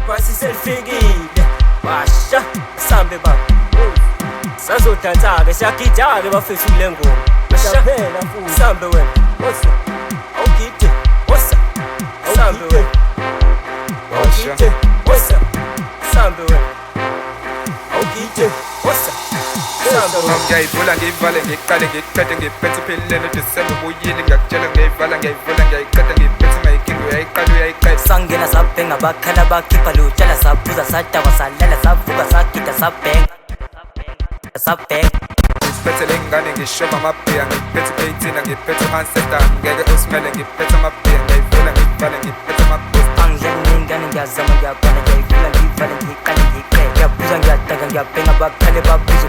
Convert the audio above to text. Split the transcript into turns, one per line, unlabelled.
basi selifikile washa sambe baba sazodansa-ke siyagida-ke bafethu kule ngoma washa sambe wena wosa awugide wosa sambe wena awugide wosa sambe wena awugide wosa
ngiyayivula ngiyivale ngiyiqale ngiyiqede ngiyiphethe iphelele noDisemba ubuyile ngiyakutshela ngiyayivala ngiyayivula ngiyayiqeda ngiyiphethe mayikhinga uyayiqala uyayiqeda
sangena sabhenga bakhala bakhipha lutshela saphuza sadakwa salala savuka sagida sabhenga
ngiphethe le ngane ngishova amabhiya ngiphethe i-18 ngiphethe u-ancestor ngeke usimele ngiphethe amabhiya ngiyayivula ngiyivale ngiphethe amabhusta
angidlali nengane ngiyazama ngiyabona ngiyayivula ngiyivale ngiyiqale ngiyiqede ngiyaphuza ngiyadaka ngiyabhenga bakhale babuza